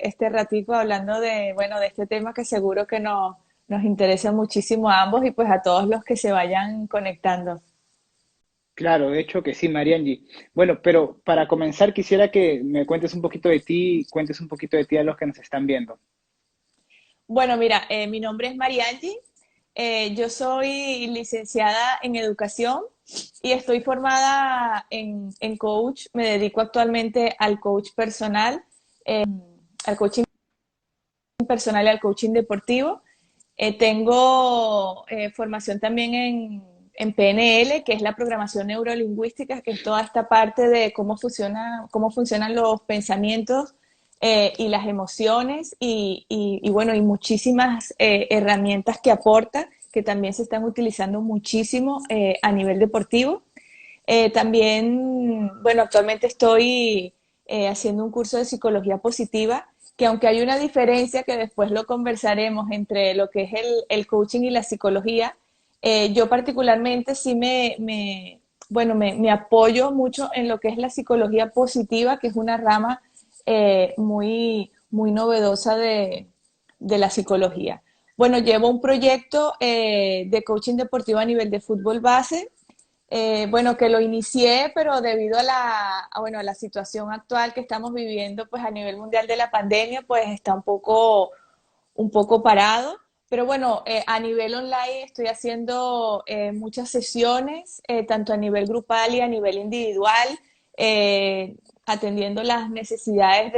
este ratico hablando de, bueno, de este tema que seguro que nos interesa muchísimo a ambos y pues a todos los que se vayan conectando. Claro, de hecho que sí, Mariangi. Bueno, pero para comenzar quisiera que me cuentes un poquito de ti y cuentes un poquito de ti a los que nos están viendo. Bueno, mira, mi nombre es Mariangi, yo soy licenciada en educación y estoy formada en coach, me dedico actualmente al coach personal, al coaching personal y al coaching deportivo. Tengo formación también en PNL, que es la programación neurolingüística, que es toda esta parte de cómo funcionan los pensamientos y las emociones y bueno, y muchísimas herramientas que aporta, que también se están utilizando muchísimo a nivel deportivo. También, bueno, actualmente estoy haciendo un curso de psicología positiva, que aunque hay una diferencia que después lo conversaremos entre lo que es el coaching y la psicología, yo particularmente sí bueno, me apoyo mucho en lo que es la psicología positiva, que es una rama muy novedosa de la psicología. Bueno, llevo un proyecto de coaching deportivo a nivel de fútbol base, bueno, que lo inicié, pero debido bueno, a la situación actual que estamos viviendo, pues a nivel mundial de la pandemia, pues está un poco parado. Pero bueno, a nivel online estoy haciendo muchas sesiones, tanto a nivel grupal y a nivel individual, eh, atendiendo las necesidades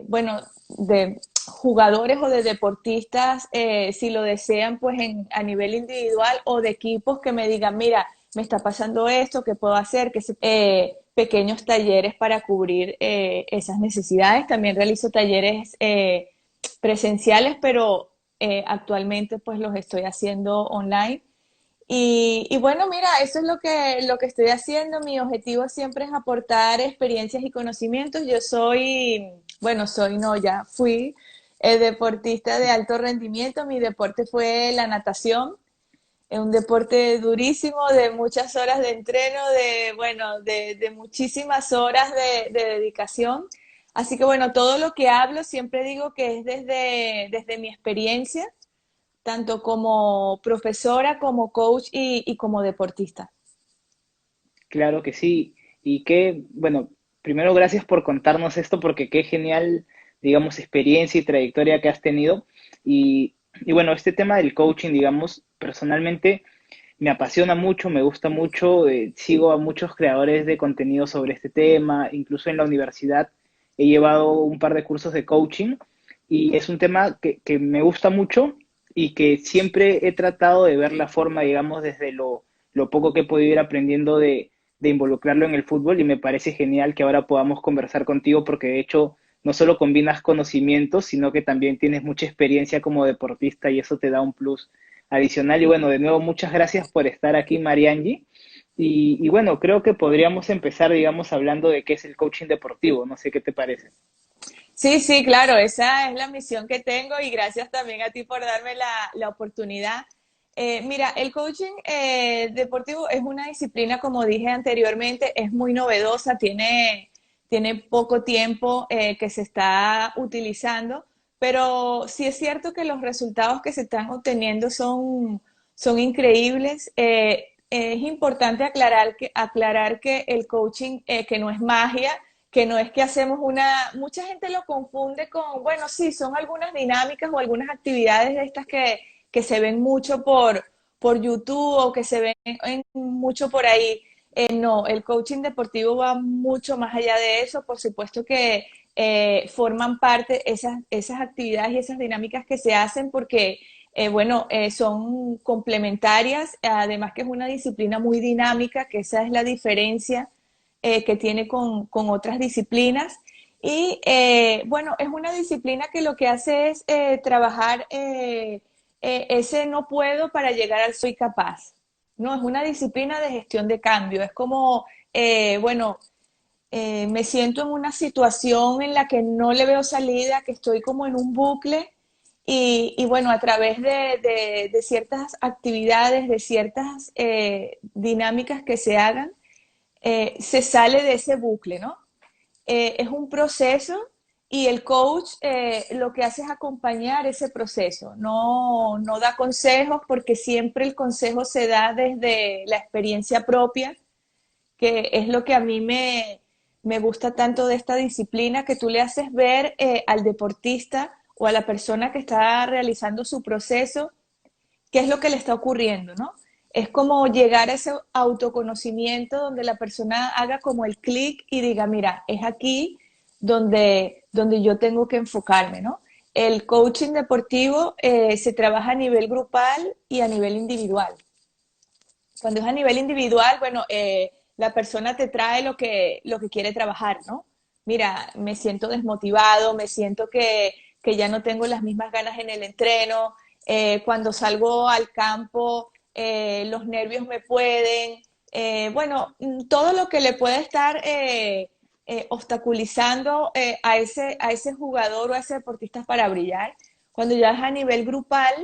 bueno, de jugadores o de deportistas, si lo desean, pues a nivel individual o de equipos que me digan, mira, me está pasando esto, ¿qué puedo hacer? Pequeños talleres para cubrir esas necesidades. También realizo talleres presenciales, pero actualmente pues los estoy haciendo online. Y bueno, mira, eso es lo que estoy haciendo. Mi objetivo siempre es aportar experiencias y conocimientos. Yo soy, bueno, no, ya fui deportista de alto rendimiento. Mi deporte fue la natación. Es un deporte durísimo, de muchas horas de entreno, bueno, de muchísimas horas de dedicación. Así que bueno, todo lo que hablo siempre digo que es desde mi experiencia, tanto como profesora, como coach y como deportista. Claro que sí. Y qué, bueno, primero gracias por contarnos esto porque qué genial, digamos, experiencia y trayectoria que has tenido. Y bueno, este tema del coaching, digamos, personalmente me apasiona mucho, me gusta mucho, sigo a muchos creadores de contenido sobre este tema, incluso en la universidad he llevado un par de cursos de coaching y es un tema que me gusta mucho y que siempre he tratado de ver la forma, digamos, desde lo poco que he podido ir aprendiendo de involucrarlo en el fútbol y me parece genial que ahora podamos conversar contigo porque de hecho no solo combinas conocimientos, sino que también tienes mucha experiencia como deportista y eso te da un plus adicional. Y bueno, de nuevo, muchas gracias por estar aquí, Mariangi. Y bueno, creo que podríamos empezar, digamos, hablando de qué es el coaching deportivo. No sé qué te parece. Sí, sí, claro, esa es la misión que tengo y gracias también a ti por darme la oportunidad. Mira, el coaching deportivo es una disciplina, como dije anteriormente, es muy novedosa, tiene poco tiempo que se está utilizando, pero sí es cierto que los resultados que se están obteniendo son increíbles. Es importante aclarar que el coaching, que no es magia, que no es que hacemos mucha gente lo confunde con, bueno, sí, son algunas dinámicas o algunas actividades de estas que se ven mucho por YouTube o que se ven mucho por ahí. No, el coaching deportivo va mucho más allá de eso, por supuesto que forman parte esas actividades y esas dinámicas que se hacen porque, bueno, son complementarias, además que es una disciplina muy dinámica, que esa es la diferencia que tiene con otras disciplinas. Y bueno, es una disciplina que lo que hace es trabajar ese no puedo para llegar al soy capaz. No, es una disciplina de gestión de cambio. Es como, bueno, me siento en una situación en la que no le veo salida, que estoy como en un bucle y bueno, a través de ciertas actividades, de ciertas dinámicas que se hagan, se sale de ese bucle, ¿no? Es un proceso y el coach lo que hace es acompañar ese proceso, no da consejos porque siempre el consejo se da desde la experiencia propia, que es lo que a mí me gusta tanto de esta disciplina, que tú le haces ver al deportista o a la persona que está realizando su proceso qué es lo que le está ocurriendo, ¿no? Es como llegar a ese autoconocimiento donde la persona haga como el clic y diga, mira, es aquí donde yo tengo que enfocarme, ¿no? El coaching deportivo se trabaja a nivel grupal y a nivel individual. Cuando es a nivel individual, bueno, la persona te trae lo que quiere trabajar, ¿no? Mira, me siento desmotivado, me siento que ya no tengo las mismas ganas en el entreno, cuando salgo al campo, los nervios me pueden, bueno, todo lo que le puede estar obstaculizando a ese jugador o a ese deportista para brillar. Cuando ya es a nivel grupal,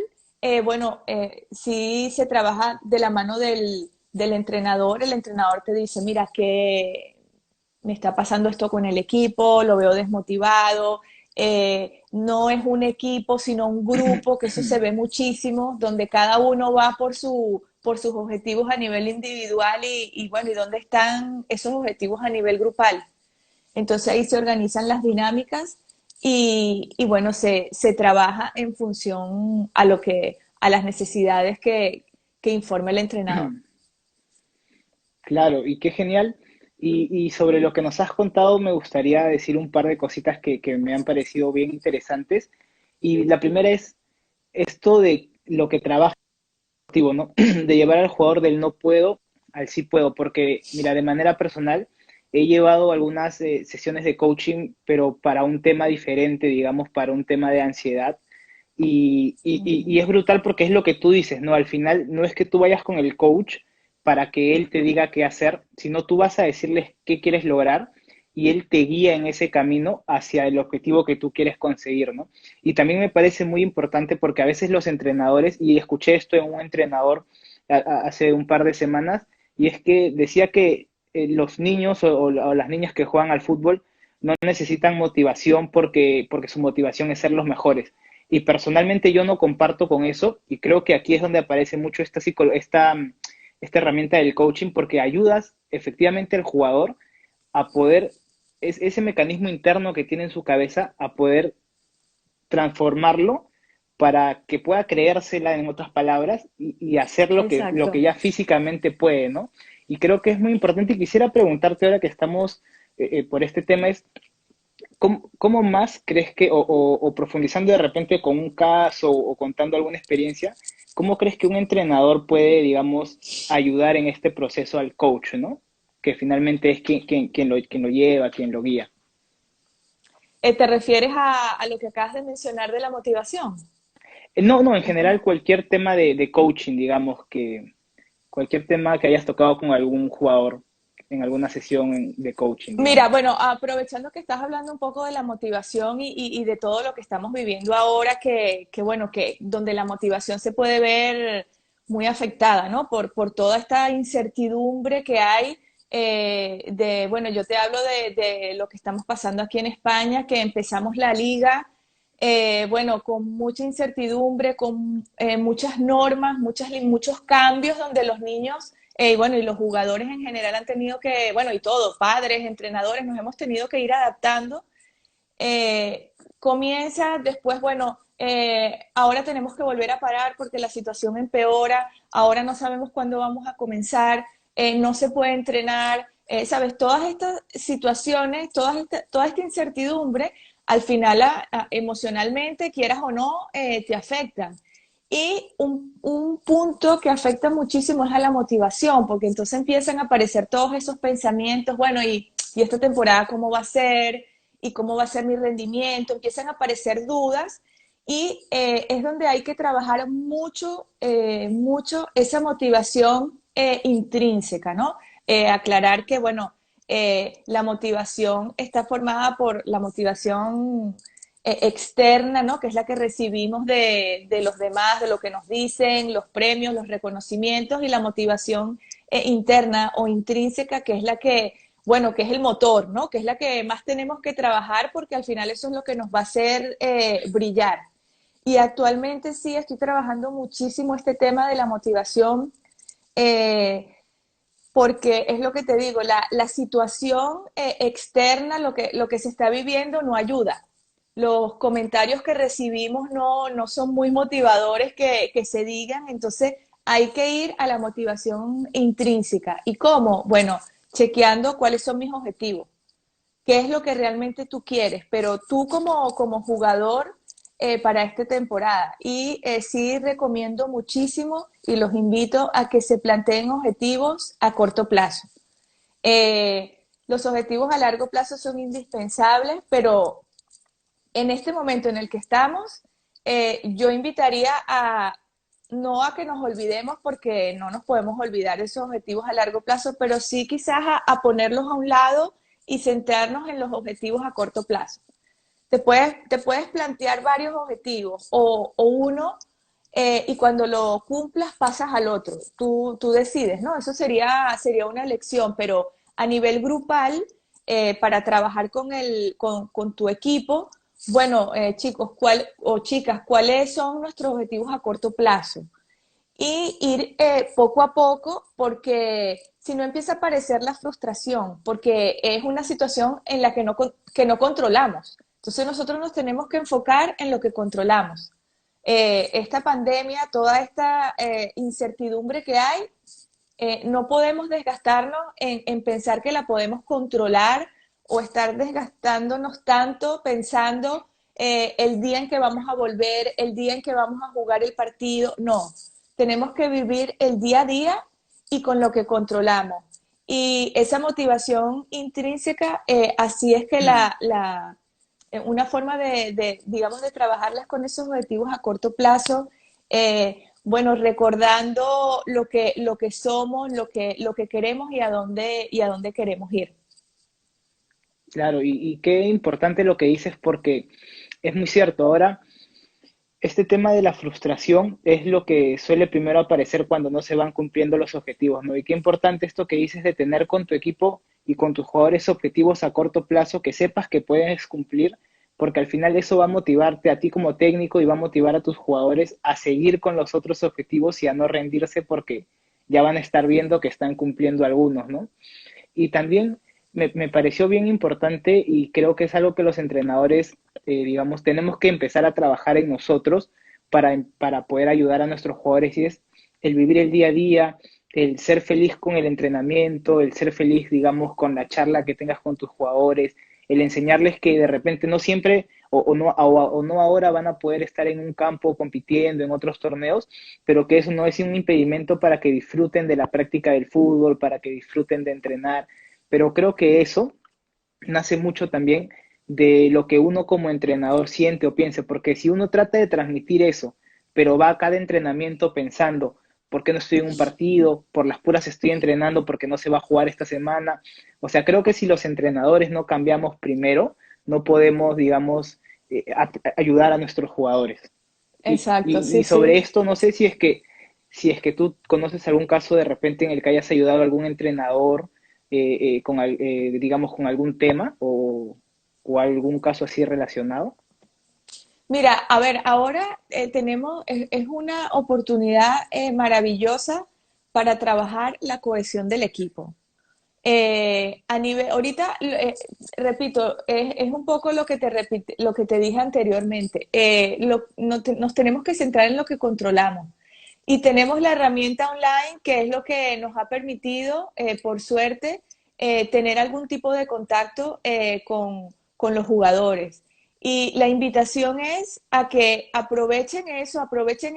bueno, sí se trabaja de la mano del entrenador. El entrenador te dice, mira, que me está pasando esto con el equipo, lo veo desmotivado, no es un equipo, sino un grupo, que eso se ve muchísimo, donde cada uno va por sus objetivos a nivel individual y bueno, ¿y dónde están esos objetivos a nivel grupal? Entonces ahí se organizan las dinámicas y bueno, se trabaja en función a a las necesidades que informa el entrenador. Claro, y qué genial. Y sobre lo que nos has contado, me gustaría decir un par de cositas que me han parecido bien interesantes. Y la primera es esto de lo que trabaja, ¿no? De llevar al jugador del no puedo al sí puedo, porque mira, de manera personal he llevado algunas sesiones de coaching, pero para un tema diferente, digamos, para un tema de ansiedad. Y es brutal porque es lo que tú dices, ¿no? Al final no es que tú vayas con el coach para que él te diga qué hacer, sino tú vas a decirles qué quieres lograr y él te guía en ese camino hacia el objetivo que tú quieres conseguir, ¿no? Y también me parece muy importante porque a veces los entrenadores, y escuché esto en un entrenador hace un par de semanas, y es que decía que los niños o las niñas que juegan al fútbol no necesitan motivación porque su motivación es ser los mejores. Y personalmente yo no comparto con eso y creo que aquí es donde aparece mucho esta herramienta del coaching porque ayudas efectivamente al jugador a poder, ese mecanismo interno que tiene en su cabeza, a poder transformarlo para que pueda creérsela en otras palabras y hacer lo que Exacto. ya físicamente puede, ¿no? Y creo que es muy importante y quisiera preguntarte ahora que estamos por este tema es, ¿cómo más crees que, o profundizando de repente con un caso o contando alguna experiencia, cómo crees que un entrenador puede, digamos, ayudar en este proceso al coach, ¿no? Que finalmente es quien lo lleva, quien lo guía. ¿Te refieres a lo que acabas de mencionar de la motivación? No, no, en general cualquier tema de coaching, digamos, que cualquier tema que hayas tocado con algún jugador en alguna sesión de coaching, Mira, digamos. bueno, aprovechando que estás hablando un poco de la motivación y de todo lo que estamos viviendo ahora, bueno, que donde la motivación se puede ver muy afectada, ¿no? Por toda esta incertidumbre que hay bueno, yo te hablo de lo que estamos pasando aquí en España, que empezamos la liga, bueno, con mucha incertidumbre, con muchas normas, muchos cambios donde los niños bueno, y los jugadores en general han tenido que, bueno, y todos, padres, entrenadores, nos hemos tenido que ir adaptando. Comienza después, bueno, ahora tenemos que volver a parar porque la situación empeora, ahora no sabemos cuándo vamos a comenzar, no se puede entrenar, ¿sabes? Todas estas situaciones, toda esta incertidumbre, al final emocionalmente, quieras o no, te afectan. Y un punto que afecta muchísimo es a la motivación, porque entonces empiezan a aparecer todos esos pensamientos, bueno, y esta temporada cómo va a ser, y cómo va a ser mi rendimiento, empiezan a aparecer dudas y es donde hay que trabajar mucho esa motivación intrínseca, ¿no? Aclarar que, bueno, la motivación está formada por la motivación externa, ¿no? Que es la que recibimos de los demás, de lo que nos dicen, los premios, los reconocimientos y la motivación interna o intrínseca, que es la que bueno, que es el motor, ¿no? Que es la que más tenemos que trabajar porque al final eso es lo que nos va a hacer brillar. Y actualmente sí estoy trabajando muchísimo este tema de la motivación, eh, porque es lo que te digo, la situación externa, lo que se está viviendo, no ayuda. Los comentarios que recibimos no son muy motivadores que se digan, entonces hay que ir a la motivación intrínseca. ¿Y cómo? Bueno, chequeando cuáles son mis objetivos, qué es lo que realmente tú quieres, pero tú como jugador para esta temporada. Y sí recomiendo muchísimo y los invito a que se planteen objetivos a corto plazo. Los objetivos a largo plazo son indispensables, pero en este momento en el que estamos, yo invitaría a no a que nos olvidemos porque no nos podemos olvidar esos objetivos a largo plazo, pero sí quizás a ponerlos a un lado y centrarnos en los objetivos a corto plazo. Te puedes plantear varios objetivos o uno y cuando lo cumplas pasas al otro. Tú decides, ¿no? Eso sería una elección, pero a nivel grupal, para trabajar con tu equipo, bueno, chicos, o chicas, ¿cuáles son nuestros objetivos a corto plazo? Y ir poco a poco, porque si no empieza a aparecer la frustración, porque es una situación en la que no controlamos. Entonces nosotros nos tenemos que enfocar en lo que controlamos. Esta pandemia, toda esta incertidumbre que hay, no podemos desgastarnos en pensar que la podemos controlar o estar desgastándonos tanto pensando el día en que vamos a volver, el día en que vamos a jugar el partido. No, tenemos que vivir el día a día y con lo que controlamos. Y esa motivación intrínseca, así es que una forma digamos, de trabajarlas con esos objetivos a corto plazo, bueno, recordando lo que somos, lo que queremos y a dónde queremos ir. Claro, y qué importante lo que dices porque es muy cierto. Ahora, este tema de la frustración es lo que suele primero aparecer cuando no se van cumpliendo los objetivos, ¿no? Y qué importante esto que dices de tener con tu equipo y con tus jugadores objetivos a corto plazo que sepas que puedes cumplir, porque al final eso va a motivarte a ti como técnico y va a motivar a tus jugadores a seguir con los otros objetivos y a no rendirse porque ya van a estar viendo que están cumpliendo algunos, ¿no? Y también me pareció bien importante y creo que es algo que los entrenadores, digamos, tenemos que empezar a trabajar en nosotros para poder ayudar a nuestros jugadores y es el vivir el día a día, el ser feliz con el entrenamiento, el ser feliz, digamos, con la charla que tengas con tus jugadores, el enseñarles que de repente no siempre o no ahora van a poder estar en un campo compitiendo en otros torneos, pero que eso no es un impedimento para que disfruten de la práctica del fútbol, para que disfruten de entrenar, pero creo que eso nace mucho también de lo que uno como entrenador siente o piensa, porque si uno trata de transmitir eso, pero va a cada entrenamiento pensando, ¿por qué no estoy en un partido? Por las puras estoy entrenando porque no se va a jugar esta semana. O sea, creo que si los entrenadores no cambiamos primero, no podemos, digamos, ayudar a nuestros jugadores. Exacto, Y sí, sobre sí. esto, no sé si es que tú conoces algún caso de repente en el que hayas ayudado a algún entrenador digamos, con algún tema o algún caso así relacionado. Mira, a ver, ahora es una oportunidad maravillosa para trabajar la cohesión del equipo. Ahorita, repito, es un poco lo que te dije anteriormente. Nos tenemos que centrar en lo que controlamos. Y tenemos la herramienta online, que es lo que nos ha permitido, por suerte, tener algún tipo de contacto con los jugadores. Y la invitación es a que aprovechen eso, aprovechen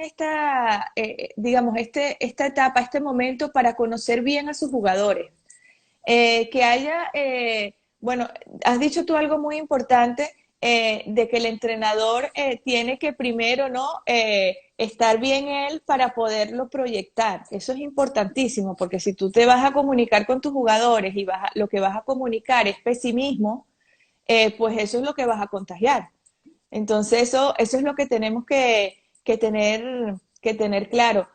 digamos, esta etapa, este momento para conocer bien a sus jugadores. Que haya, bueno, has dicho tú algo muy importante de que el entrenador tiene que primero, ¿no? Estar bien él para poderlo proyectar. Eso es importantísimo, porque si tú te vas a comunicar con tus jugadores y lo que vas a comunicar es pesimismo, pues eso es lo que vas a contagiar. Entonces eso es lo que tenemos que tener claro.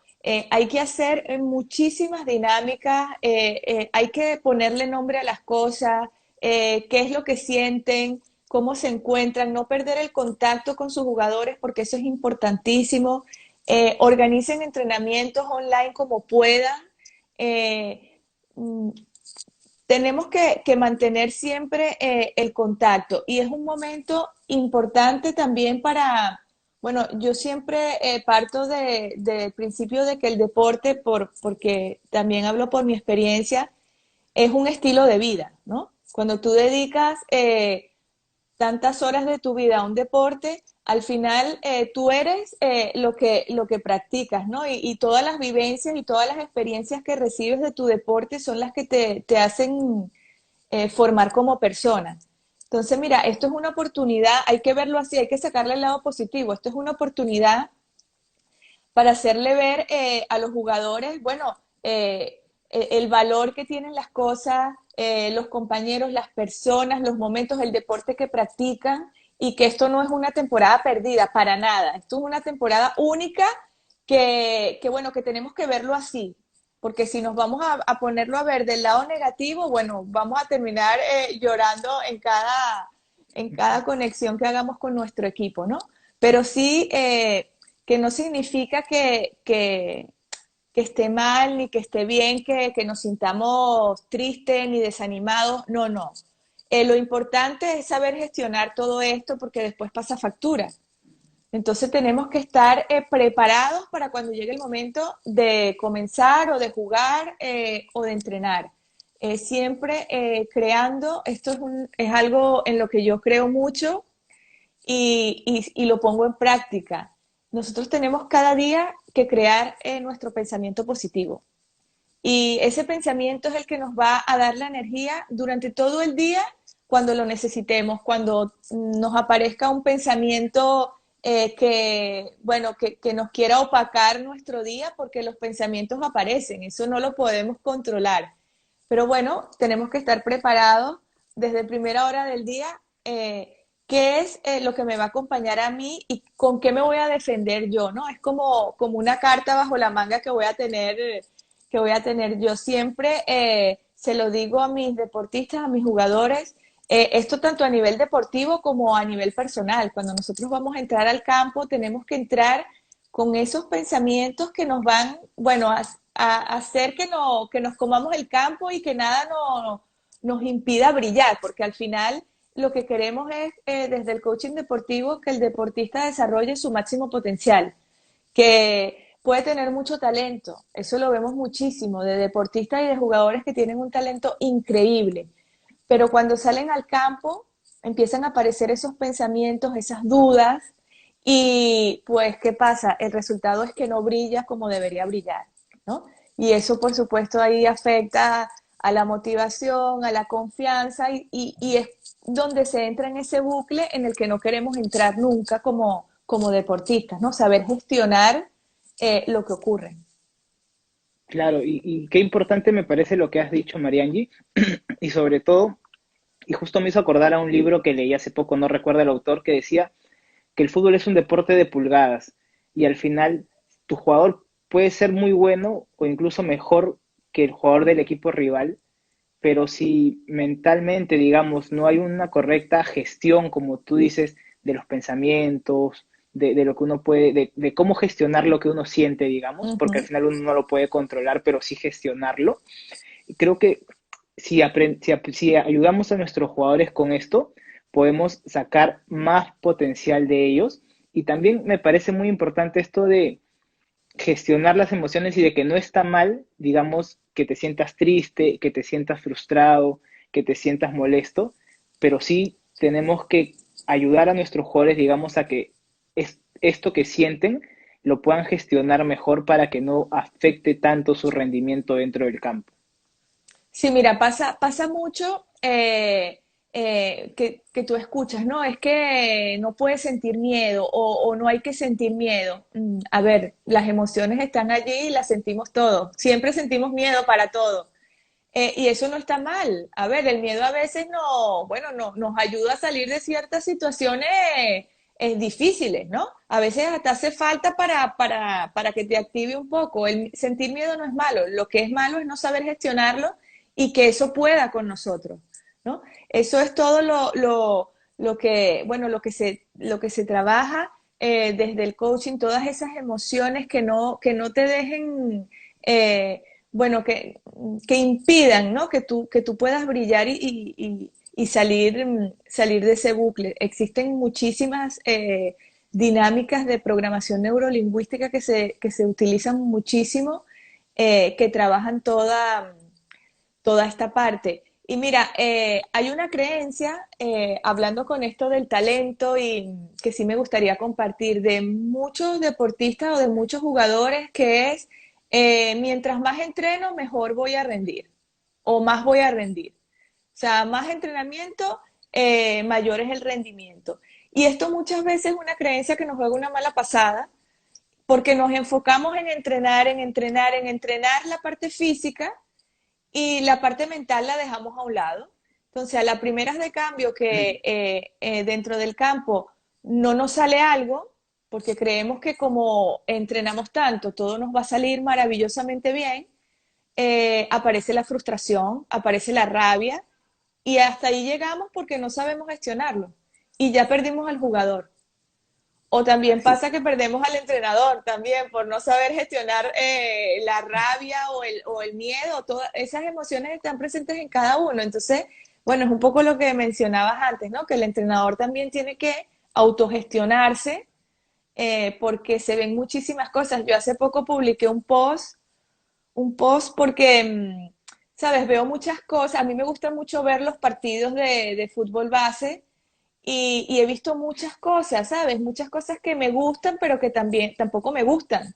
Hay que hacer muchísimas dinámicas, hay que ponerle nombre a las cosas, qué es lo que sienten, cómo se encuentran, no perder el contacto con sus jugadores porque eso es importantísimo. Organicen entrenamientos online como puedan. Eh, mm, Tenemos que mantener siempre el contacto y es un momento importante también para, bueno, yo siempre parto del principio de que el deporte, porque también hablo por mi experiencia, es un estilo de vida, ¿no? Cuando tú dedicas tantas horas de tu vida a un deporte, al final tú eres lo que practicas, ¿no? Y todas las vivencias y todas las experiencias que recibes de tu deporte son las que te hacen formar como persona. Entonces, mira, esto es una oportunidad, hay que verlo así, hay que sacarle el lado positivo. Esto es una oportunidad para hacerle ver a los jugadores, bueno, el valor que tienen las cosas, los compañeros, las personas, los momentos, el deporte que practican y que esto no es una temporada perdida para nada. Esto es una temporada única bueno, que tenemos que verlo así. Porque si nos vamos a ponerlo a ver del lado negativo, bueno, vamos a terminar llorando en cada conexión que hagamos con nuestro equipo, ¿no? Pero sí, que no significa que esté mal, ni que esté bien, que nos sintamos tristes ni desanimados. No, no. Lo importante es saber gestionar todo esto porque después pasa factura. Entonces tenemos que estar preparados para cuando llegue el momento de comenzar o de jugar o de entrenar. Siempre creando, es algo en lo que yo creo mucho y lo pongo en práctica. Nosotros tenemos cada día que crear nuestro pensamiento positivo. Y ese pensamiento es el que nos va a dar la energía durante todo el día cuando lo necesitemos, cuando nos aparezca un pensamiento bueno, que nos quiera opacar nuestro día, porque los pensamientos aparecen, eso no lo podemos controlar. Pero bueno, tenemos que estar preparados desde primera hora del día, qué es lo que me va a acompañar a mí y con qué me voy a defender yo, ¿no? Es como una carta bajo la manga que voy a tener. Yo siempre se lo digo a mis deportistas, a mis jugadores, esto tanto a nivel deportivo como a nivel personal. Cuando nosotros vamos a entrar al campo, tenemos que entrar con esos pensamientos que nos van, bueno, a hacer que nos comamos el campo y que nada nos impida brillar, porque al final lo que queremos es, desde el coaching deportivo, que el deportista desarrolle su máximo potencial, que puede tener mucho talento, eso lo vemos muchísimo, de deportistas y de jugadores que tienen un talento increíble, pero cuando salen al campo empiezan a aparecer esos pensamientos, esas dudas, y pues, ¿qué pasa? El resultado es que no brilla como debería brillar, ¿no? Y eso, por supuesto, ahí afecta a la motivación, a la confianza, y es donde se entra en ese bucle en el que no queremos entrar nunca como deportistas, ¿no? Saber gestionar lo que ocurre. Claro, y qué importante me parece lo que has dicho, Mariangi, y sobre todo, y justo me hizo acordar a un libro que leí hace poco, no recuerdo el autor, que decía que el fútbol es un deporte de pulgadas y al final tu jugador puede ser muy bueno o incluso mejor que el jugador del equipo rival, pero si mentalmente, digamos, no hay una correcta gestión, como tú dices, de los pensamientos, de lo que uno puede, de cómo gestionar lo que uno siente, digamos, Uh porque al -huh. final uno no lo puede controlar, pero sí gestionarlo. Y creo que si ayudamos a nuestros jugadores con esto, podemos sacar más potencial de ellos. Y también me parece muy importante esto de gestionar las emociones y de que no está mal, digamos, que te sientas triste, que te sientas frustrado, que te sientas molesto, pero sí tenemos que ayudar a nuestros jugadores, digamos, a que esto que sienten lo puedan gestionar mejor para que no afecte tanto su rendimiento dentro del campo. Sí, mira, pasa mucho que tú escuchas, ¿no? Es que no puedes sentir miedo o no hay que sentir miedo. A ver, las emociones están allí y las sentimos todos. Siempre sentimos miedo para todo. Y eso no está mal. A ver, el miedo a veces no, bueno, no, nos ayuda a salir de ciertas situaciones difíciles, ¿no? A veces hasta hace falta para que te active un poco. El sentir miedo no es malo, lo que es malo es no saber gestionarlo y que eso pueda con nosotros, ¿no? Eso es todo lo que, bueno, lo que se trabaja desde el coaching, todas esas emociones que no te dejen, bueno, que impidan, ¿no? Que tú puedas brillar y salir, salir de ese bucle. Existen muchísimas dinámicas de programación neurolingüística que se utilizan muchísimo, que trabajan toda esta parte. Y mira, hay una creencia, hablando con esto del talento y que sí me gustaría compartir, de muchos deportistas o de muchos jugadores, que es, mientras más entreno, mejor voy a rendir o más voy a rendir. O sea, más entrenamiento, mayor es el rendimiento. Y esto muchas veces es una creencia que nos juega una mala pasada, porque nos enfocamos en entrenar, en entrenar, en entrenar la parte física y la parte mental la dejamos a un lado. Entonces, a las primeras de cambio que dentro del campo no nos sale algo, porque creemos que como entrenamos tanto, todo nos va a salir maravillosamente bien, aparece la frustración, aparece la rabia, y hasta ahí llegamos porque no sabemos gestionarlo. Y ya perdimos al jugador. O también Así, pasa que perdemos al entrenador también por no saber gestionar la rabia o el miedo. Todas esas emociones están presentes en cada uno. Entonces, bueno, es un poco lo que mencionabas antes, ¿no? Que el entrenador también tiene que autogestionarse, porque se ven muchísimas cosas. Yo hace poco publiqué un post porque, sabes, veo muchas cosas. A mí me gusta mucho ver los partidos de fútbol base y he visto muchas cosas, ¿sabes? Muchas cosas que me gustan, pero que también tampoco me gustan.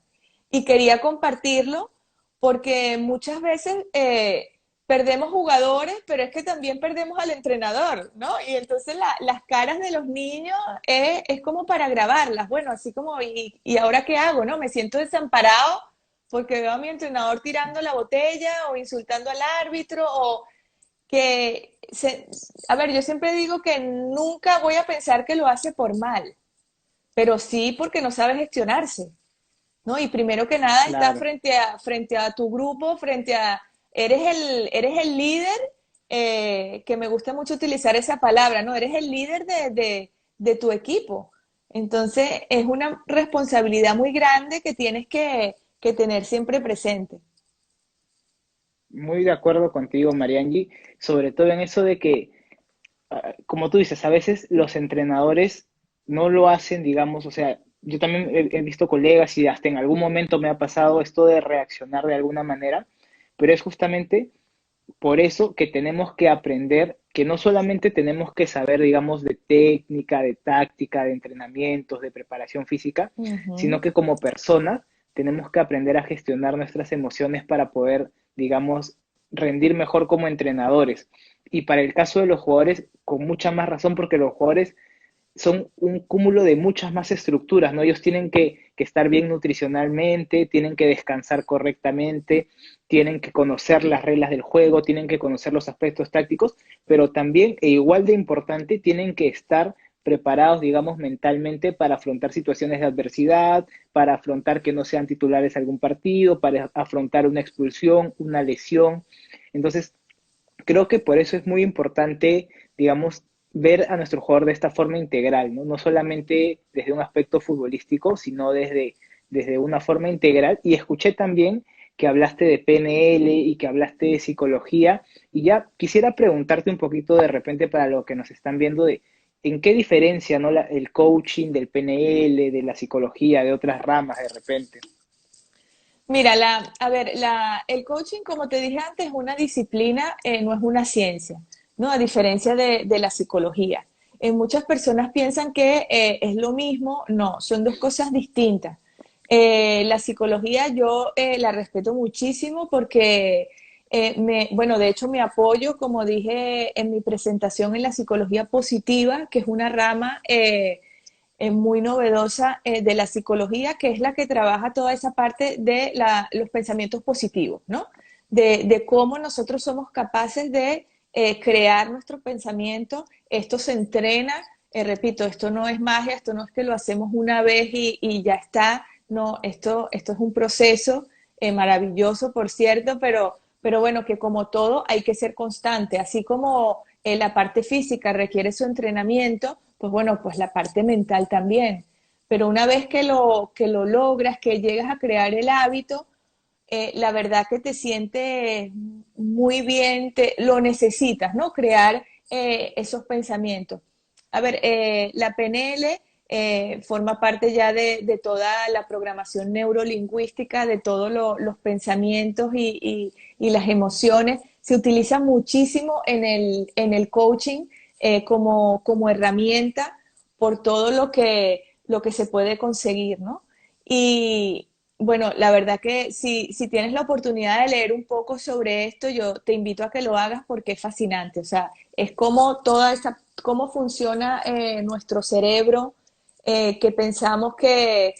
Y quería compartirlo porque muchas veces perdemos jugadores, pero es que también perdemos al entrenador, ¿no? Y entonces las caras de los niños es como para grabarlas. Bueno, así como, ¿y ahora qué hago, no? Me siento desamparado porque veo a mi entrenador tirando la botella o insultando al árbitro o que, a ver, yo siempre digo que nunca voy a pensar que lo hace por mal, pero sí porque no sabe gestionarse, ¿no? Y primero que nada está claro. frente a tu grupo, eres el líder, que me gusta mucho utilizar esa palabra, ¿no? Eres el líder de tu equipo. Entonces es una responsabilidad muy grande que tienes que tener siempre presente. Muy de acuerdo contigo, Mariangi, sobre todo en eso de que, como tú dices, a veces los entrenadores no lo hacen, digamos, o sea, yo también he visto colegas y hasta en algún momento me ha pasado esto de reaccionar de alguna manera, pero es justamente por eso que tenemos que aprender que no solamente tenemos que saber, digamos, de técnica, de táctica, de entrenamientos, de preparación física, sino Ujú. que como personas tenemos que aprender a gestionar nuestras emociones para poder, digamos, rendir mejor como entrenadores. Y para el caso de los jugadores, con mucha más razón, porque los jugadores son un cúmulo de muchas más estructuras, ¿no? Ellos tienen que estar bien nutricionalmente, tienen que descansar correctamente, tienen que conocer las reglas del juego, tienen que conocer los aspectos tácticos, pero también, e igual de importante, tienen que estar preparados, digamos, mentalmente para afrontar situaciones de adversidad, para afrontar que no sean titulares algún partido, para afrontar una expulsión, una lesión. Entonces, creo que por eso es muy importante, digamos, ver a nuestro jugador de esta forma integral, ¿no? No solamente desde un aspecto futbolístico, sino desde una forma integral. Y escuché también que hablaste de PNL y que hablaste de psicología. Y ya quisiera preguntarte un poquito de repente para lo que nos están viendo de en qué diferencia, ¿no? El coaching del PNL, de la psicología, de otras ramas de repente. Mira, a ver, el coaching, como te dije antes, es una disciplina, no es una ciencia, ¿no? A diferencia de la psicología. Muchas personas piensan que es lo mismo, no, son dos cosas distintas. La psicología yo la respeto muchísimo porque, bueno, de hecho me apoyo, como dije en mi presentación, en la psicología positiva, que es una rama muy novedosa de la psicología, que es la que trabaja toda esa parte de los pensamientos positivos, ¿no? De cómo nosotros somos capaces de crear nuestro pensamiento. Esto se entrena, repito, esto no es magia, esto no es que lo hacemos una vez y ya está, no, esto es un proceso maravilloso, por cierto, pero bueno, que como todo hay que ser constante, así como la parte física requiere su entrenamiento, pues bueno, pues la parte mental también. Pero una vez que lo logras, que llegas a crear el hábito, la verdad que te sientes muy bien, lo necesitas, ¿no? Crear esos pensamientos. A ver, la PNL forma parte ya de toda la programación neurolingüística, de todos los pensamientos y las emociones. Se utiliza muchísimo en el coaching como herramienta por todo lo que se puede conseguir, ¿no? Y, bueno, la verdad que si tienes la oportunidad de leer un poco sobre esto, yo te invito a que lo hagas porque es fascinante. O sea, es como toda esta, cómo funciona nuestro cerebro, que pensamos que,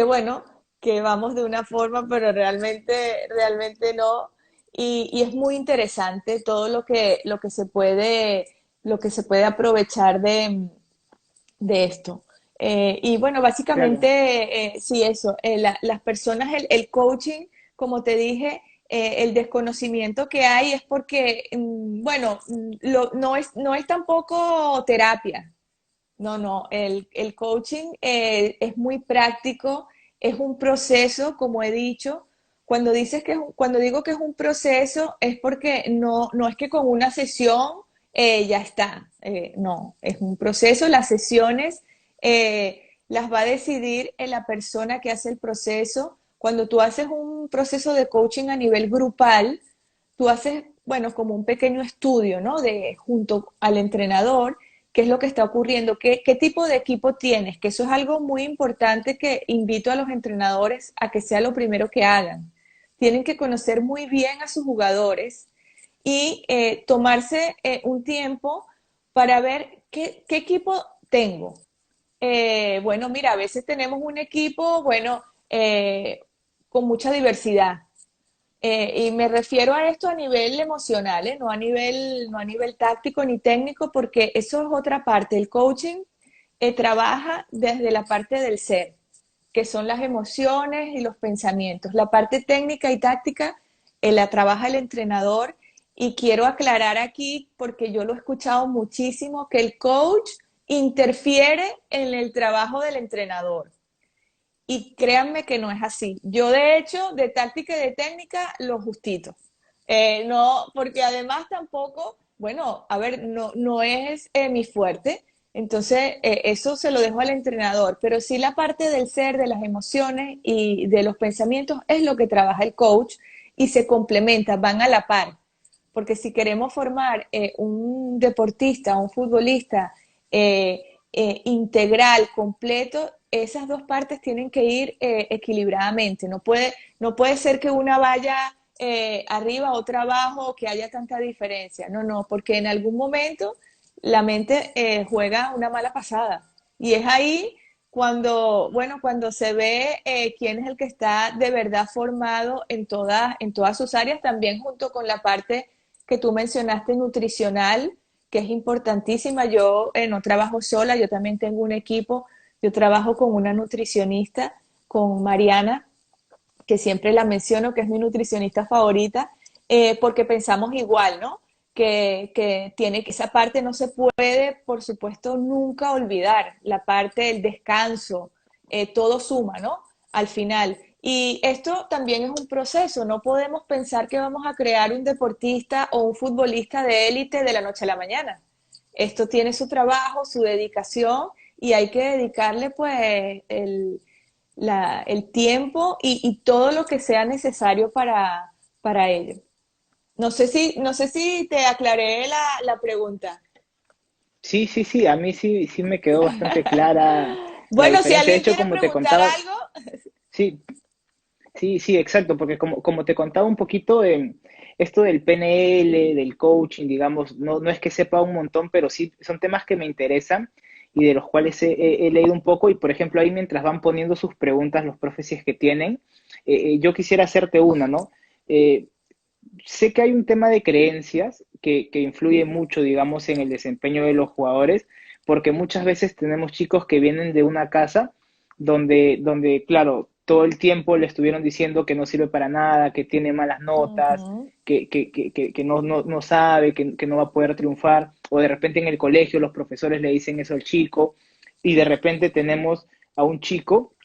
bueno, que vamos de una forma, pero realmente no. Y es muy interesante todo lo que se puede aprovechar de esto. Y bueno, Claro. básicamente, sí, eso, las personas, el coaching, como te dije, el desconocimiento que hay es porque, bueno, no es tampoco terapia, no, el coaching es muy práctico, es un proceso, como he dicho. Cuando digo que es un proceso, es porque no es que con una sesión ya está. No, es un proceso. Las sesiones las va a decidir la persona que hace el proceso. Cuando tú haces un proceso de coaching a nivel grupal, tú haces, bueno, como un pequeño estudio, ¿no? Junto al entrenador, qué es lo que está ocurriendo, qué tipo de equipo tienes, que eso es algo muy importante que invito a los entrenadores a que sea lo primero que hagan. Tienen que conocer muy bien a sus jugadores y tomarse un tiempo para ver qué equipo tengo. Bueno, mira, a veces tenemos un equipo, bueno, con mucha diversidad. Y me refiero a esto a nivel emocional, no a nivel táctico ni técnico, porque eso es otra parte. El coaching trabaja desde la parte del ser, que son las emociones y los pensamientos. La parte técnica y táctica la trabaja el entrenador. Y quiero aclarar aquí, porque yo lo he escuchado muchísimo, que el coach interfiere en el trabajo del entrenador. Y créanme que no es así. Yo, de hecho, de táctica y de técnica, lo justito. No, porque además tampoco, bueno, a ver, no es mi fuerte. Entonces, eso se lo dejo al entrenador. Pero sí la parte del ser, de las emociones y de los pensamientos es lo que trabaja el coach y se complementa, van a la par. Porque si queremos formar un deportista, un futbolista integral, completo, esas dos partes tienen que ir equilibradamente. No puede ser que una vaya arriba, otra abajo, que haya tanta diferencia. No, porque en algún momento la mente juega una mala pasada. Y es ahí cuando, bueno, cuando se ve quién es el que está de verdad formado en todas sus áreas, también junto con la parte que tú mencionaste nutricional, que es importantísima. Yo no trabajo sola, yo también tengo un equipo, yo trabajo con una nutricionista, con Mariana, que siempre la menciono, que es mi nutricionista favorita, porque pensamos igual, ¿no? Que tiene que esa parte no se puede, por supuesto, nunca olvidar, la parte del descanso, todo suma, ¿no? Al final. Y esto también es un proceso, no podemos pensar que vamos a crear un deportista o un futbolista de élite de la noche a la mañana. Esto tiene su trabajo, su dedicación y hay que dedicarle pues el tiempo y todo lo que sea necesario para ello. No sé si te aclaré la pregunta. Sí, sí, sí, a mí sí, sí me quedó bastante clara la Bueno, si diferencia. De alguien hecho, quiere como te preguntar contaba, algo, sí, sí, sí, exacto, porque como te contaba un poquito, esto del PNL, del coaching, digamos, no es que sepa un montón, pero sí son temas que me interesan y de los cuales he leído un poco. Y por ejemplo, ahí mientras van poniendo sus preguntas los profes si es que tienen, yo quisiera hacerte una, ¿no? Eh, Sé que hay un tema de creencias que influye mucho, digamos, en el desempeño de los jugadores, porque muchas veces tenemos chicos que vienen de una casa donde, claro, todo el tiempo le estuvieron diciendo que no sirve para nada, que tiene malas notas, Ujú. que no sabe, que no va a poder triunfar, o de repente en el colegio los profesores le dicen eso al chico, y de repente tenemos a un chico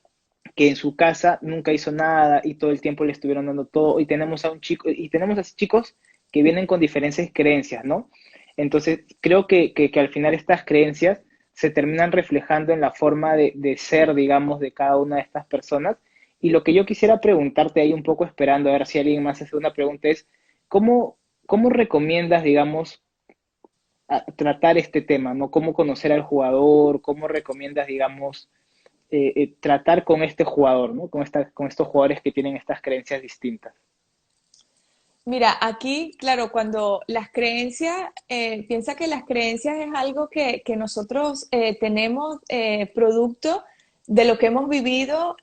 que en su casa nunca hizo nada y todo el tiempo le estuvieron dando todo, y tenemos a un chico, y tenemos a chicos que vienen con diferentes creencias, ¿no? Entonces, creo que al final estas creencias se terminan reflejando en la forma de ser, digamos, de cada una de estas personas. Y lo que yo quisiera preguntarte ahí un poco, esperando a ver si alguien más hace una pregunta, es, ¿cómo recomiendas, digamos, tratar este tema, ¿no? ¿Cómo conocer al jugador? ¿Cómo recomiendas, digamos, tratar con este jugador, ¿no? Con estos jugadores que tienen estas creencias distintas? Mira, aquí, claro, cuando las creencias, piensa que las creencias es algo que nosotros tenemos producto de lo que hemos vivido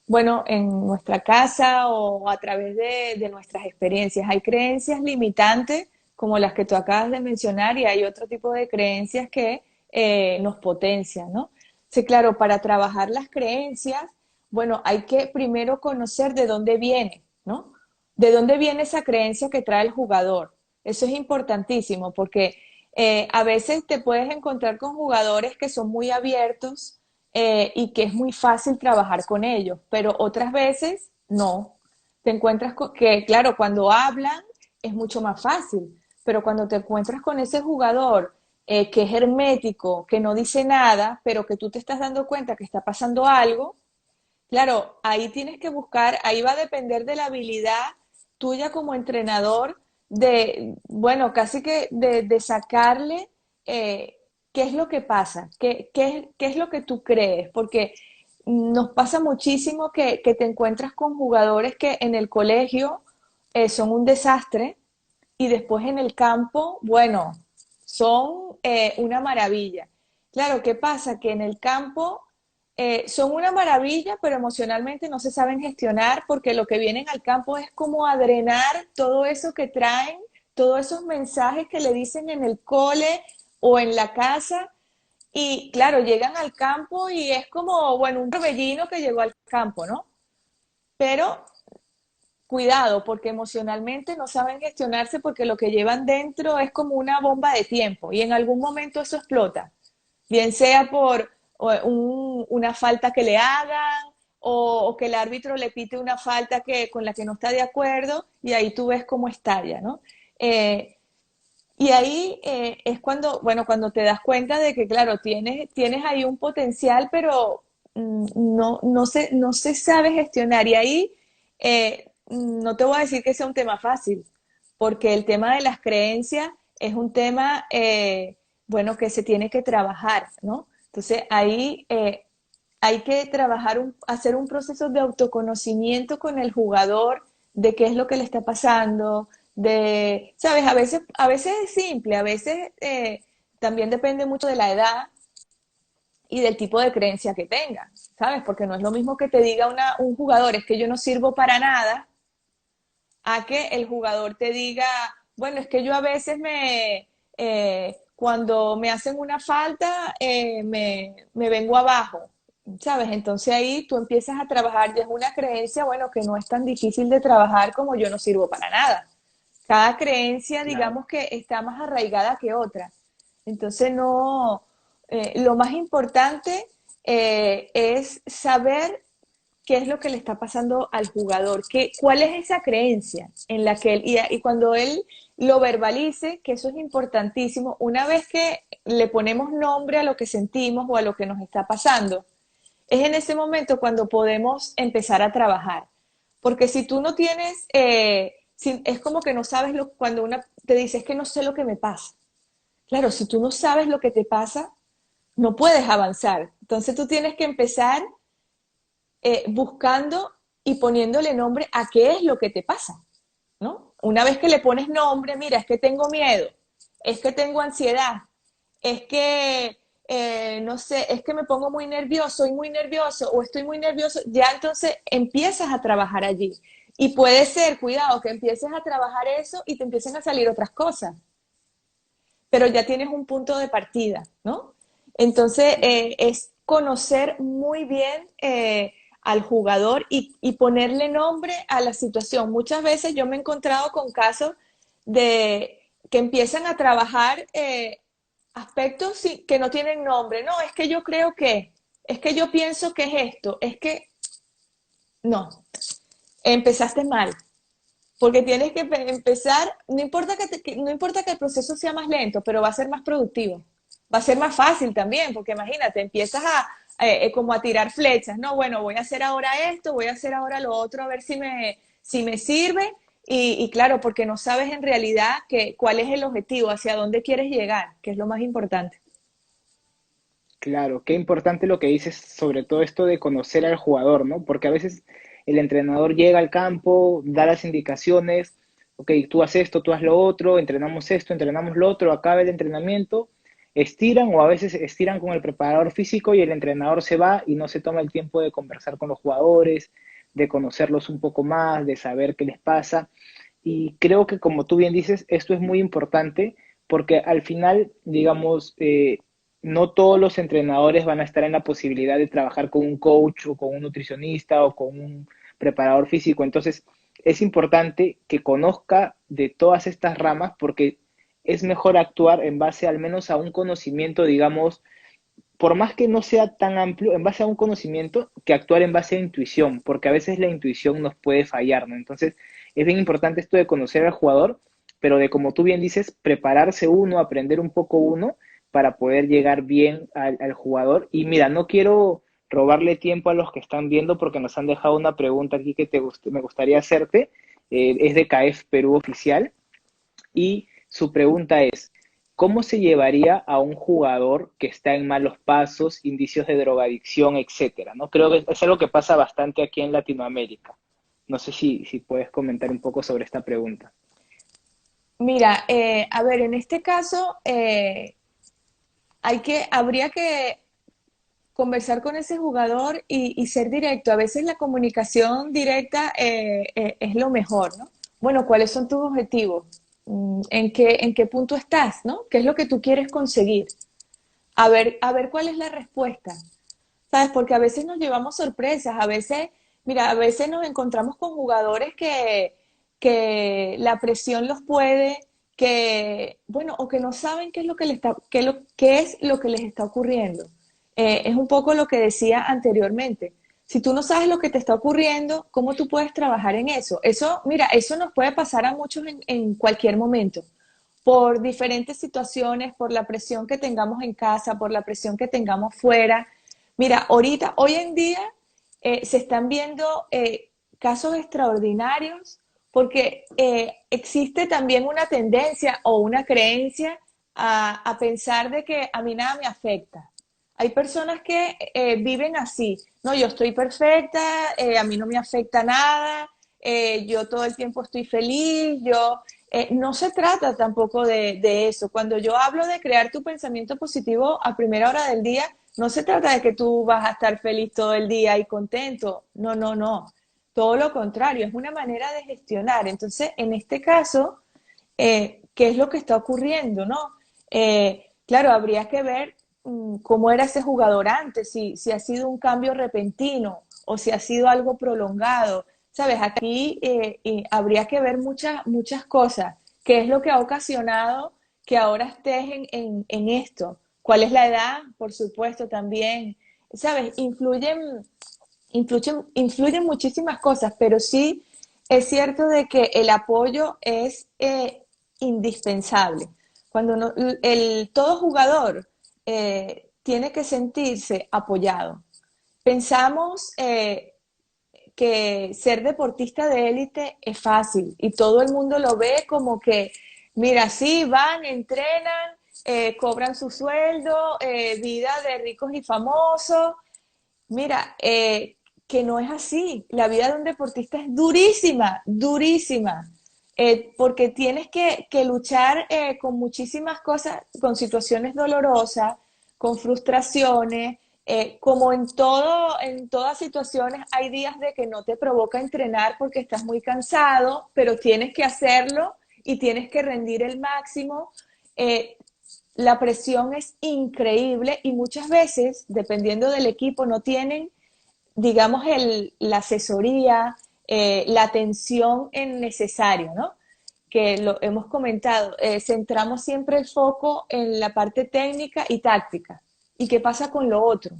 bueno, en nuestra casa o a través de nuestras experiencias. Hay creencias limitantes, como las que tú acabas de mencionar, y hay otro tipo de creencias que nos potencian, ¿no? Sí, claro, para trabajar las creencias, bueno, hay que primero conocer de dónde viene, ¿no? ¿De dónde viene esa creencia que trae el jugador? Eso es importantísimo porque a veces te puedes encontrar con jugadores que son muy abiertos y que es muy fácil trabajar con ellos, pero otras veces no. Te encuentras con que, claro, cuando hablan es mucho más fácil, pero cuando te encuentras con ese jugador que es hermético, que no dice nada, pero que tú te estás dando cuenta que está pasando algo, claro, ahí tienes que buscar, ahí va a depender de la habilidad tuya como entrenador de, bueno, casi que de sacarle eh, qué es lo que pasa, qué es lo que tú crees, porque nos pasa muchísimo que te encuentras con jugadores que en el colegio son un desastre y después en el campo, bueno, son una maravilla. Claro, ¿qué pasa? Que en el campo son una maravilla, pero emocionalmente no se saben gestionar porque lo que vienen al campo es como a drenar todo eso que traen, todos esos mensajes que le dicen en el cole o en la casa. Y claro, llegan al campo y es como, bueno, un torbellino que llegó al campo, ¿no? Pero cuidado, porque emocionalmente no saben gestionarse porque lo que llevan dentro es como una bomba de tiempo y en algún momento eso explota, bien sea por una falta que le hagan o que el árbitro le pite una falta con la que no está de acuerdo y ahí tú ves cómo estalla, ¿no? Eh, y ahí es cuando, bueno, cuando te das cuenta de que, claro, tienes ahí un potencial, pero no se sabe gestionar. Y ahí no te voy a decir que sea un tema fácil, porque el tema de las creencias es un tema, bueno, que se tiene que trabajar, ¿no? Entonces ahí hay que trabajar, hacer un proceso de autoconocimiento con el jugador de qué es lo que le está pasando, de, sabes, a veces es simple, a veces también depende mucho de la edad y del tipo de creencia que tenga, ¿sabes? Porque no es lo mismo que te diga un jugador, es que yo no sirvo para nada, a que el jugador te diga, bueno, es que yo a veces cuando me hacen una falta, me vengo abajo, ¿sabes? Entonces ahí tú empiezas a trabajar, ya es una creencia, bueno, que no es tan difícil de trabajar como yo no sirvo para nada. Cada creencia, Claro. digamos que está más arraigada que otra. Entonces no, lo más importante es saber qué es lo que le está pasando al jugador, cuál es esa creencia en la que él, y cuando él lo verbalice, que eso es importantísimo, una vez que le ponemos nombre a lo que sentimos o a lo que nos está pasando, es en ese momento cuando podemos empezar a trabajar. Porque si tú no tienes, es como que no sabes cuando una te dice, es que no sé lo que me pasa. Claro, si tú no sabes lo que te pasa, no puedes avanzar. Entonces tú tienes que empezar buscando y poniéndole nombre a qué es lo que te pasa, ¿no? Una vez que le pones nombre, mira, es que tengo miedo, es que tengo ansiedad, es que, no sé, es que me pongo muy nervioso, soy muy nervioso o estoy muy nervioso, ya entonces empiezas a trabajar allí. Y puede ser, cuidado, que empieces a trabajar eso y te empiecen a salir otras cosas. pero ya tienes un punto de partida, ¿no? Entonces, es conocer muy bien al jugador y ponerle nombre a la situación. Muchas veces yo me he encontrado con casos de que empiezan a trabajar aspectos que no tienen nombre. No, es que yo creo es que yo pienso que es esto, es que no, empezaste mal. Porque tienes que empezar, no importa que el proceso sea más lento, pero va a ser más productivo. Va a ser más fácil también, porque imagínate, empiezas como a tirar flechas, ¿no? Bueno, voy a hacer ahora esto, voy a hacer ahora lo otro, a ver si me sirve. Y claro, porque no sabes en realidad cuál es el objetivo, hacia dónde quieres llegar, que es lo más importante. Claro, qué importante lo que dices sobre todo esto de conocer al jugador, ¿no? Porque a veces el entrenador llega al campo, da las indicaciones, ok, tú haces esto, tú haz lo otro, entrenamos esto, entrenamos lo otro, acaba el entrenamiento, estiran o a veces estiran con el preparador físico y el entrenador se va y no se toma el tiempo de conversar con los jugadores, de conocerlos un poco más, de saber qué les pasa. Y creo que como tú bien dices, esto es muy importante porque al final, digamos, no todos los entrenadores van a estar en la posibilidad de trabajar con un coach o con un nutricionista o con un preparador físico. Entonces, es importante que conozca de todas estas ramas porque es mejor actuar en base al menos a un conocimiento, digamos, por más que no sea tan amplio, en base a un conocimiento, que actuar en base a intuición, porque a veces la intuición nos puede fallar, ¿no? Entonces, es bien importante esto de conocer al jugador, pero de, como tú bien dices, prepararse uno, aprender un poco uno, para poder llegar bien al jugador. Y mira, no quiero robarle tiempo a los que están viendo porque nos han dejado una pregunta aquí que me gustaría hacerte. Es de CAEF Perú Oficial y su pregunta es, ¿cómo se llevaría a un jugador que está en malos pasos, indicios de drogadicción, etcétera? ¿No? Creo que es algo que pasa bastante aquí en Latinoamérica. No sé si puedes comentar un poco sobre esta pregunta. Mira, a ver, en este caso habría que conversar con ese jugador y ser directo. A veces la comunicación directa es lo mejor, ¿no? Bueno, ¿cuáles son tus objetivos? En qué punto estás, ¿no? ¿Qué es lo que tú quieres conseguir? A ver cuál es la respuesta, ¿sabes? Porque a veces nos llevamos sorpresas, a veces, mira, a veces nos encontramos con jugadores que la presión los puede, bueno, o que no saben qué es lo que qué es lo que les está ocurriendo. Es un poco lo que decía anteriormente. Si tú no sabes lo que te está ocurriendo, ¿cómo tú puedes trabajar en eso? Eso, mira, eso nos puede pasar a muchos en cualquier momento por diferentes situaciones, por la presión que tengamos en casa, por la presión que tengamos fuera. Mira, ahorita, hoy en día, se están viendo casos extraordinarios porque existe también una tendencia o una creencia a pensar de que a mí nada me afecta. Hay personas que viven así, no, yo estoy perfecta, a mí no me afecta nada, yo todo el tiempo estoy feliz, no se trata tampoco de eso. Cuando yo hablo de crear tu pensamiento positivo a primera hora del día, no se trata de que tú vas a estar feliz todo el día y contento. No, no, no. Todo lo contrario, es una manera de gestionar. Entonces, en este caso, ¿qué es lo que está ocurriendo, no? Claro, habría que ver cómo era ese jugador antes, si ha sido un cambio repentino o si ha sido algo prolongado. Sabes, aquí habría que ver muchas cosas. ¿Qué es lo que ha ocasionado que ahora estés en esto? ¿Cuál es la edad? Por supuesto, también. Sabes, influyen muchísimas cosas, pero sí es cierto de que el apoyo es indispensable. Todo jugador tiene que sentirse apoyado. Pensamos que ser deportista de élite es fácil y todo el mundo lo ve como que, mira, sí, van, entrenan, cobran su sueldo, vida de ricos y famosos. Mira, que no es así. La vida de un deportista es durísima, durísima, porque tienes que luchar con muchísimas cosas, con situaciones dolorosas, con frustraciones, como en todas situaciones hay días de que no te provoca entrenar porque estás muy cansado, pero tienes que hacerlo y tienes que rendir el máximo. la presión es increíble y muchas veces, dependiendo del equipo, no tienen, digamos, la asesoría, la atención en necesario, ¿no? Que lo hemos comentado, centramos siempre el foco en la parte técnica y táctica. ¿Y qué pasa con lo otro?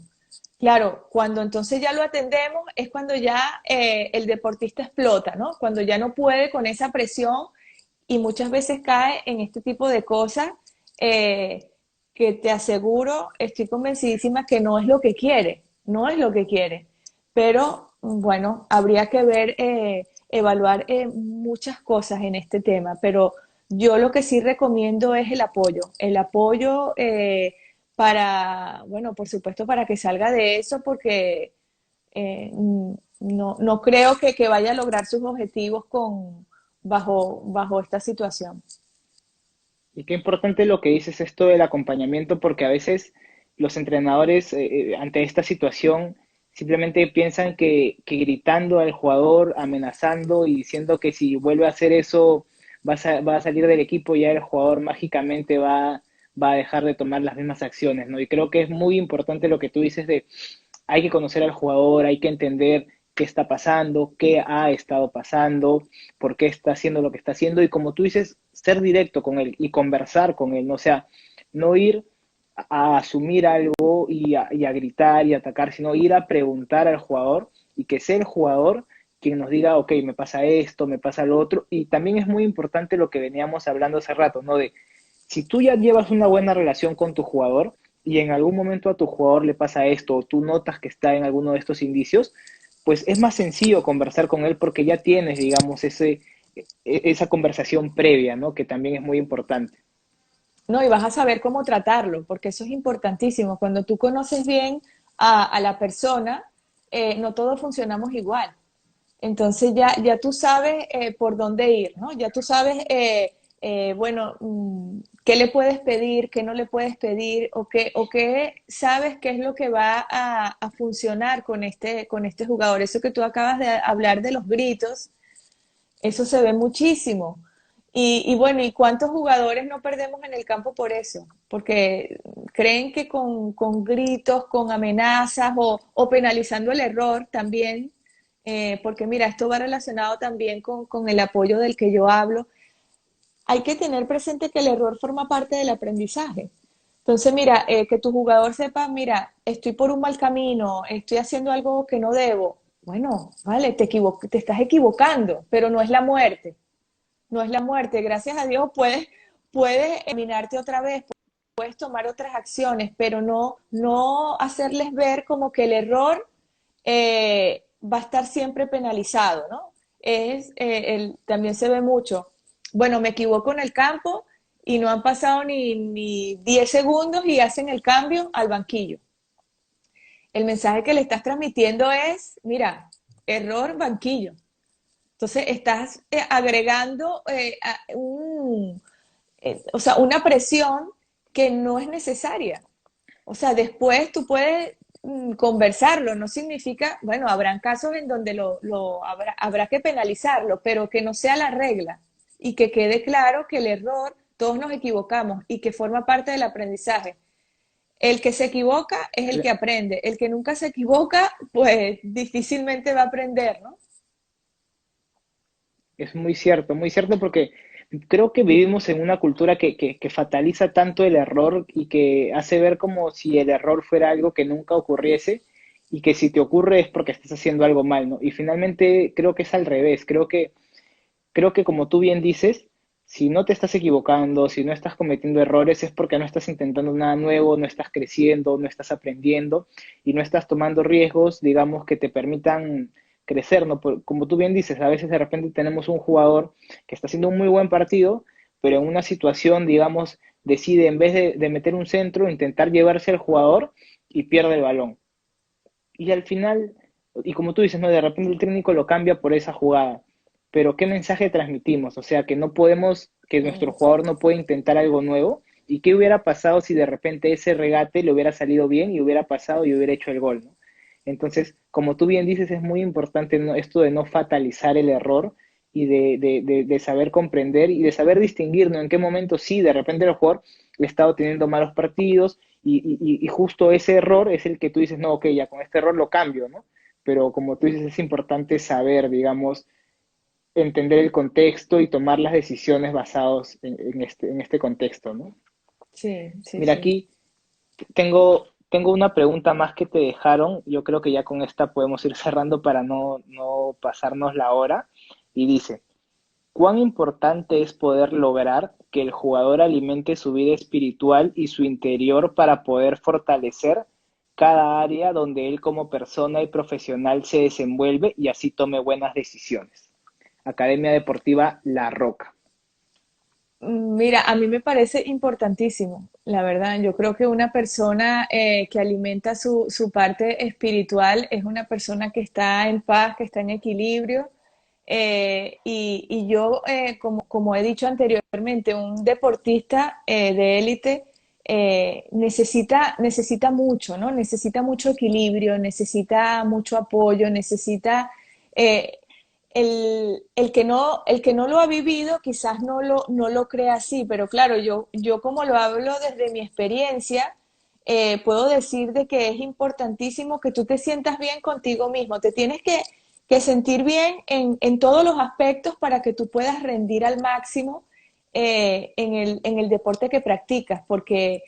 Claro, cuando entonces ya lo atendemos es cuando ya el deportista explota, ¿no? Cuando ya no puede con esa presión y muchas veces cae en este tipo de cosas eh, que te aseguro, estoy convencidísima que no es lo que quiere, no es lo que quiere. Pero bueno, habría que ver, evaluar muchas cosas en este tema, pero yo lo que sí recomiendo es el apoyo para, bueno, por supuesto, para que salga de eso, porque no creo que vaya a lograr sus objetivos bajo esta situación. Y qué importante lo que dices esto del acompañamiento, porque a veces los entrenadores ante esta situación simplemente piensan que gritando al jugador, amenazando y diciendo que si vuelve a hacer eso va a salir del equipo, ya el jugador mágicamente va a dejar de tomar las mismas acciones, ¿no? Y creo que es muy importante lo que tú dices de hay que conocer al jugador, hay que entender qué está pasando, qué ha estado pasando, por qué está haciendo lo que está haciendo y como tú dices, ser directo con él y conversar con él, ¿no? O sea, no ir a asumir algo y a gritar y atacar, sino ir a preguntar al jugador y que sea el jugador quien nos diga, ok, me pasa esto, me pasa lo otro. Y también es muy importante lo que veníamos hablando hace rato, ¿no? De si tú ya llevas una buena relación con tu jugador y en algún momento a tu jugador le pasa esto o tú notas que está en alguno de estos indicios, pues es más sencillo conversar con él porque ya tienes, digamos, esa conversación previa, ¿no? Que también es muy importante. No, y vas a saber cómo tratarlo, porque eso es importantísimo. Cuando tú conoces bien a la persona, no todos funcionamos igual. Entonces ya tú sabes por dónde ir, ¿no? Ya tú sabes, bueno, qué le puedes pedir, qué no le puedes pedir, o qué sabes qué es lo que va a funcionar con este jugador. Eso que tú acabas de hablar de los gritos, eso se ve muchísimo. Y bueno, ¿y cuántos jugadores no perdemos en el campo por eso? Porque creen que con gritos, con amenazas o penalizando el error también, porque mira, esto va relacionado también con el apoyo del que yo hablo. Hay que tener presente que el error forma parte del aprendizaje. Entonces, mira, que tu jugador sepa, mira, estoy por un mal camino, estoy haciendo algo que no debo. Bueno, vale, te estás equivocando, pero no es la muerte, no es la muerte. Gracias a Dios puedes eliminarte otra vez, puedes tomar otras acciones, pero no hacerles ver como que el error va a estar siempre penalizado, ¿no? También se ve mucho. Bueno, me equivoco en el campo y no han pasado ni 10 segundos y hacen el cambio al banquillo. El mensaje que le estás transmitiendo es, mira, error, banquillo. Entonces estás agregando o sea, una presión que no es necesaria. O sea, después tú puedes conversarlo, no significa, bueno, habrán casos en donde habrá que penalizarlo, pero que no sea la regla y que quede claro que el error, todos nos equivocamos y que forma parte del aprendizaje. El que se equivoca es el que aprende, el que nunca se equivoca, pues difícilmente va a aprender, ¿no? Es muy cierto porque creo que vivimos en una cultura que fataliza tanto el error y que hace ver como si el error fuera algo que nunca ocurriese y que si te ocurre es porque estás haciendo algo mal, ¿no? Y finalmente creo que es al revés, creo que como tú bien dices, si no te estás equivocando, si no estás cometiendo errores, es porque no estás intentando nada nuevo, no estás creciendo, no estás aprendiendo y no estás tomando riesgos, digamos, que te permitan crecer, ¿no? Como tú bien dices, a veces de repente tenemos un jugador que está haciendo un muy buen partido, pero en una situación, digamos, decide en vez de meter un centro, intentar llevarse al jugador y pierde el balón. Y al final, y como tú dices, ¿no? De repente el técnico lo cambia por esa jugada. Pero ¿qué mensaje transmitimos? O sea, que no podemos, que nuestro jugador no puede intentar algo nuevo. ¿Y qué hubiera pasado si de repente ese regate le hubiera salido bien y hubiera pasado y hubiera hecho el gol, ¿no? Entonces, como tú bien dices, es muy importante, ¿no? Esto de no fatalizar el error y de saber comprender y de saber distinguir, ¿no? En qué momento sí, de repente el jugador le ha estado teniendo malos partidos y justo ese error es el que tú dices, no, ok, ya con este error lo cambio, ¿no? Pero como tú dices, es importante saber, digamos, entender el contexto y tomar las decisiones basados en este contexto, ¿no? Sí, sí, Mira, sí. aquí tengo una pregunta más que te dejaron. Yo creo que ya con esta podemos ir cerrando para no pasarnos la hora. Y dice, ¿cuán importante es poder lograr que el jugador alimente su vida espiritual y su interior para poder fortalecer cada área donde él como persona y profesional se desenvuelve y así tome buenas decisiones? Academia Deportiva La Roca. Mira, a mí me parece importantísimo, la verdad. Yo creo que una persona que alimenta su parte espiritual es una persona que está en paz, que está en equilibrio. Y yo, como he dicho anteriormente, un deportista de élite necesita mucho, ¿no? Necesita mucho equilibrio, necesita mucho apoyo, necesita... eh, el que no lo ha vivido quizás no lo crea así, pero claro, yo como lo hablo desde mi experiencia, puedo decir de que es importantísimo que tú te sientas bien contigo mismo, te tienes que sentir bien en todos los aspectos para que tú puedas rendir al máximo en el deporte que practicas, porque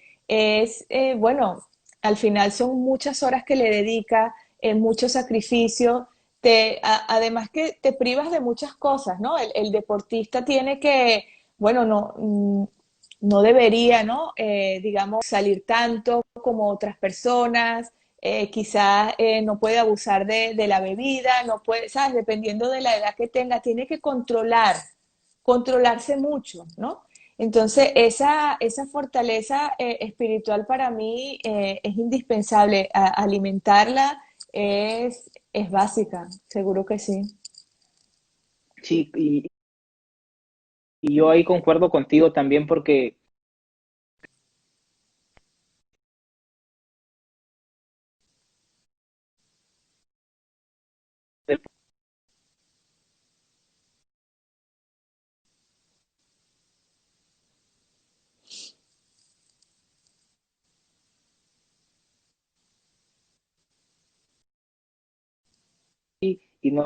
bueno, al final son muchas horas que le dedicas, mucho sacrificio, además que te privas de muchas cosas, ¿no? El deportista tiene que, bueno, no debería, ¿no? Digamos, salir tanto como otras personas, quizás no puede abusar de la bebida, no puede, ¿sabes? Dependiendo de la edad que tenga, tiene que controlarse mucho, ¿no? Entonces, esa fortaleza espiritual para mí es indispensable. Alimentarla es básica, seguro que sí. Sí, y yo ahí concuerdo contigo también porque y no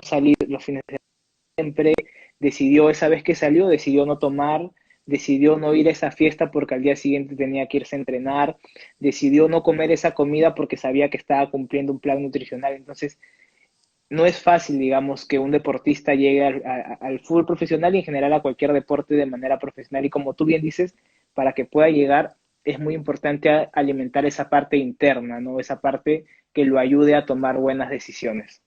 salir los fines de semana. Siempre decidió, esa vez que salió, decidió no tomar, decidió no ir a esa fiesta porque al día siguiente tenía que irse a entrenar, decidió no comer esa comida porque sabía que estaba cumpliendo un plan nutricional. Entonces, no es fácil, digamos, que un deportista llegue al fútbol profesional y en general a cualquier deporte de manera profesional. Y como tú bien dices, para que pueda llegar es muy importante alimentar esa parte interna, ¿no? Esa parte que lo ayude a tomar buenas decisiones.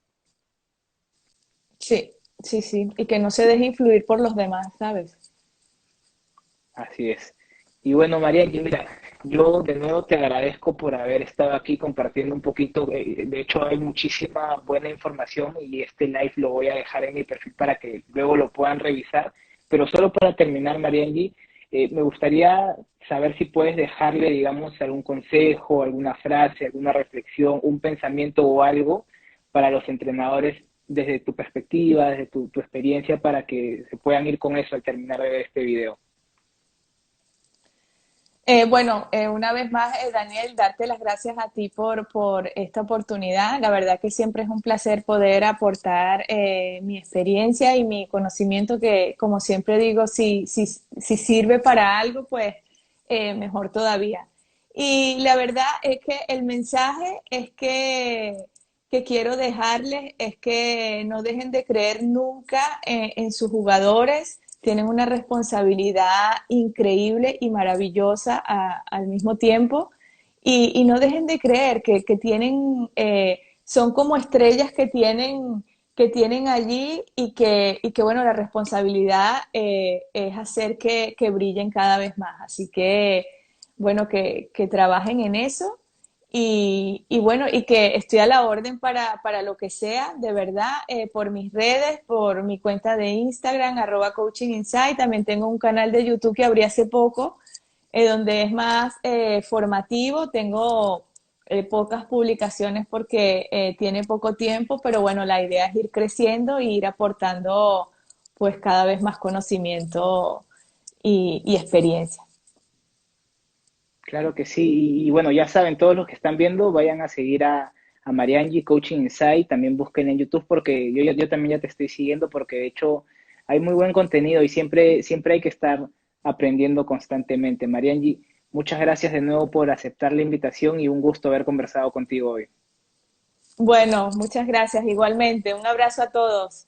Sí, sí, sí. Y que no se deje influir por los demás, ¿sabes? Así es. Y bueno, María, mira, yo de nuevo te agradezco por haber estado aquí compartiendo un poquito. De hecho, hay muchísima buena información y este live lo voy a dejar en mi perfil para que luego lo puedan revisar. Pero solo para terminar, María, me gustaría saber si puedes dejarle, digamos, algún consejo, alguna frase, alguna reflexión, un pensamiento o algo para los entrenadores desde tu perspectiva, desde tu experiencia, para que se puedan ir con eso al terminar de ver este video. Bueno, una vez más, Daniel, darte las gracias a ti por esta oportunidad. La verdad que siempre es un placer poder aportar mi experiencia y mi conocimiento que, como siempre digo, si sirve para algo, pues mejor todavía. Y la verdad es que el mensaje es que quiero dejarles es que no dejen de creer nunca en sus jugadores, tienen una responsabilidad increíble y maravillosa al mismo tiempo y no dejen de creer que tienen, son como estrellas que tienen allí y que bueno, la responsabilidad es hacer que brillen cada vez más. Así que bueno, que trabajen en eso y bueno, y que estoy a la orden para lo que sea, de verdad, por mis redes, por mi cuenta de Instagram, @Coaching Insight. También tengo un canal de YouTube que abrí hace poco, donde es más formativo. Tengo pocas publicaciones porque tiene poco tiempo, pero bueno, la idea es ir creciendo y ir aportando pues cada vez más conocimiento y experiencia. Claro que sí, y bueno, ya saben, todos los que están viendo, vayan a seguir a Mariangi Coaching Insight, también busquen en YouTube porque yo también ya te estoy siguiendo porque de hecho hay muy buen contenido y siempre hay que estar aprendiendo constantemente. Mariangi, muchas gracias de nuevo por aceptar la invitación y un gusto haber conversado contigo hoy. Bueno, muchas gracias igualmente. Un abrazo a todos.